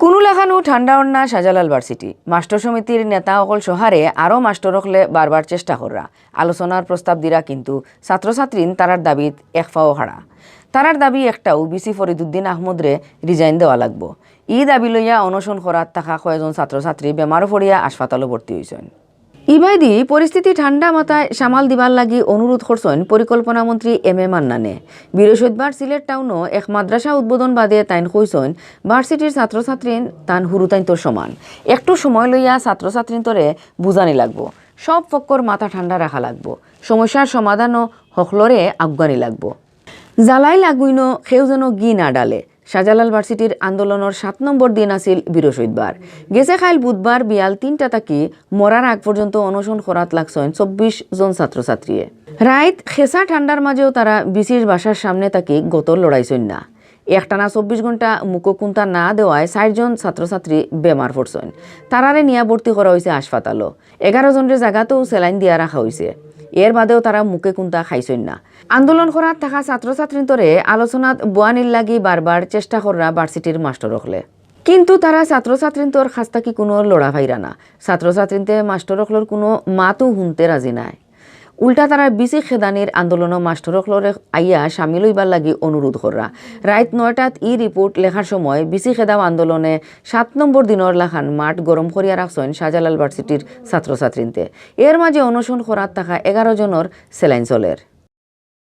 কোনো লেখানো ঠান্ডা অন্যা শাহজালাল ভার্সিটি মাস্টার সমিতির নেতা অকল সহারে আরও মাস্টার রখলে বারবার চেষ্টা কররা আলোচনার প্রস্তাব দিরা কিন্তু ছাত্রছাত্রীন তারার দাবিত একফাও হারা তারার দাবি একটাও বিসি ফরিদুদ্দিন আহমদরে রিজাইন দেওয়া লাগবো। ই দাবি লইয়া অনশন করাত থাকা কয়েকজন ছাত্রছাত্রী বেমারও পড়িয়া হাসপাতালও ভর্তি হয়েছেন। ইবাইদি পরিস্থিতি ঠান্ডা মাথায় সামাল দিবার লাগি অনুরোধ করছেন পরিকল্পনা মন্ত্রী এম এ মান্নানে। বৃহস্পতিবার সিলেট টাউনও এক মাদ্রাসা উদ্বোধন বাদে তাইন কইছেন ভার্সিটির ছাত্রছাত্রীন তান হুরুতাইন্তর সমান একটু সময় লইয়া ছাত্রছাত্রীন্তরে বুঝানি লাগবো, সব পক্ষর মাথা ঠান্ডা রাখা লাগবো, সমস্যার সমাধানও হকলরে আফগানি লাগবো। জ্বালাই লাগুইন সেও যেন গি না ডালে। শাহজালাল ভার্সিটির আন্দোলনের 7 নম্বর দিন আছিল বৃহস্পতিবার। গেছে খাইল বুধবার বিয়াল 3টা থাকি মরার আগ পর্যন্ত অনশন করাত লাগছেন 24 জন ছাত্রছাত্রীয়ে। রাইত খেসা ঠান্ডার মাঝেও তারা বিসির বাসার সামনে থাকি গতর লড়াইছেন না। একটানা 24 ঘন্টা মুখকুন্তা না দেওয়ায় 60 জন ছাত্রছাত্রী বেমার পড়ছেন। তারারে নিয়া ভর্তি করা হয়েছে হাসপাতালও। 11 জনের জায়গাতেও স্যালাইন দিয়া রাখা হয়েছে। এর বাদেও তারা মুখে কুন্তা খাইছেন না। আন্দোলন করার থাকা ছাত্রছাত্রীন্তরে আলোচনাত বোয়ানির লাগি বারবার চেষ্টা করা ভার্সিটির মাস্টার রখলে, কিন্তু তারা ছাত্রছাত্রীন্তর কাছ থাকি কোনো লড়া ভাইরা না। ছাত্রছাত্রীতে মাস্টার রখলর কোনো মাতও শুনতে রাজি নাই। উল্টা তারা বিসি খেদানির আন্দোলন মাস্টার রখলরে আইয়া সামিল হইবার লাগি অনুরোধ করা। রাত 9টাত ই রিপোর্ট লেখার সময় বিসি খেদাও আন্দোলনে 7 নম্বর দিনের লাখান মাঠ গরম করিয়া রাখছেন শাহজালাল ভার্সিটির ছাত্রছাত্রীতে। এর মাঝে অনশন করার থাকা 11 জনের স্যালাইন চলের।